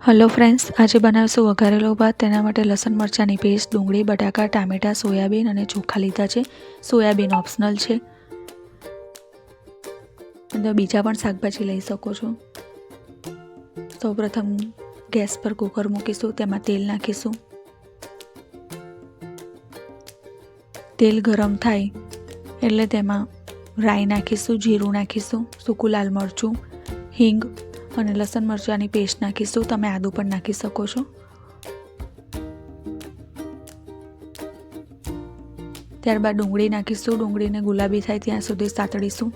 Hello friends, આજે બનાવીશું વઘારેલો ભાત. તેના માટે લસણ મરચાંની પેસ્ટ, ડુંગળી, બટાકા, ટામેટાં, સોયાબીન અને ચોખા લીધા છે. સોયાબીન ઓપ્શનલ છે, અને બીજા પણ શાકભાજી લઈ શકો છો. સૌપ્રથમ ગેસ પર કુકર મૂકીશું, તેમાં તેલ નાખીશું. તેલ ગરમ થાય એટલે તેમાં રાઈ નાખીશું, જીરું નાખીશું, સૂકું લાલ મરચું, હિંગ અને લસણ મરચાંની પેસ્ટ નાખીશું. તમે આદુ પણ નાખી શકો છો. ત્યારબાદ ડુંગળી નાખીશું. ડુંગળીને ગુલાબી થાય ત્યાં સુધી સાતળીશું.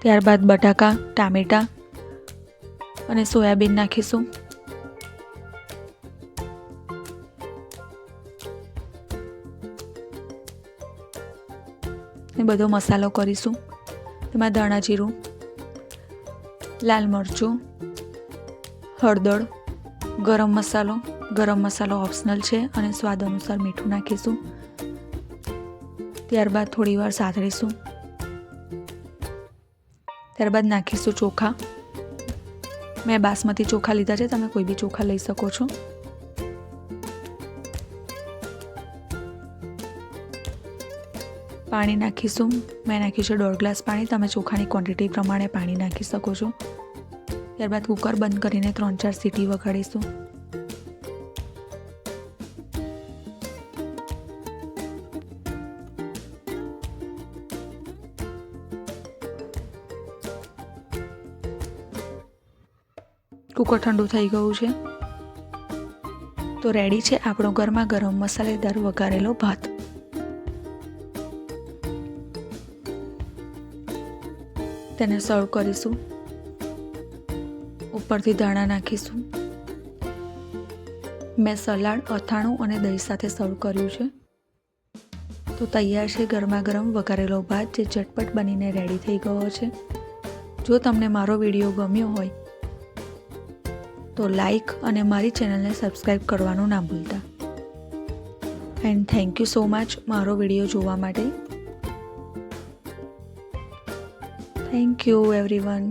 ત્યારબાદ બટાકા, ટામેટાં અને સોયાબીન નાખીશું. એ બધો મસાલો કરીશું. તેમાં ધાણા જીરું, લાલ મરચું, હળદર, ગરમ મસાલો ઓપ્શનલ છે, અને સ્વાદ અનુસાર મીઠું નાખીશું. ત્યારબાદ થોડીવાર સાતળીશું. ત્યારબાદ નાખીશું ચોખા. મેં બાસમતી ચોખા લીધા છે, તમે કોઈ બી ચોખા લઈ શકો છો. પાણી નાખીશું. મેં નાખ્યું છે 1.5 ગ્લાસ પાણી. તમે ચોખાની ક્વોન્ટિટી પ્રમાણે પાણી નાખી શકો છો. ત્યારબાદ કુકર બંધ કરીને 3-4 સીટી વગાડીશું. કુકર ઠંડુ થઈ ગયું છે તો રેડી છે આપણો ગરમા ગરમ મસાલેદાર વઘારેલો ભાત. તેને સર્વ કરીશું. ઉપરથી ધાણા નાખીશું. મેં સલાડ, અથાણું અને દહીં સાથે સર્વ કર્યું છે. તો તૈયાર છે ગરમા ગરમ વઘારેલો ભાત, જે ઝટપટ બનીને રેડી થઈ ગયો છે. જો તમને મારો વિડીયો ગમ્યો હોય તો લાઈક અને મારી ચેનલને સબસ્ક્રાઈબ કરવાનું ના ભૂલતા. And thank you so much મારો વિડીયો જોવા માટે. Thank you everyone.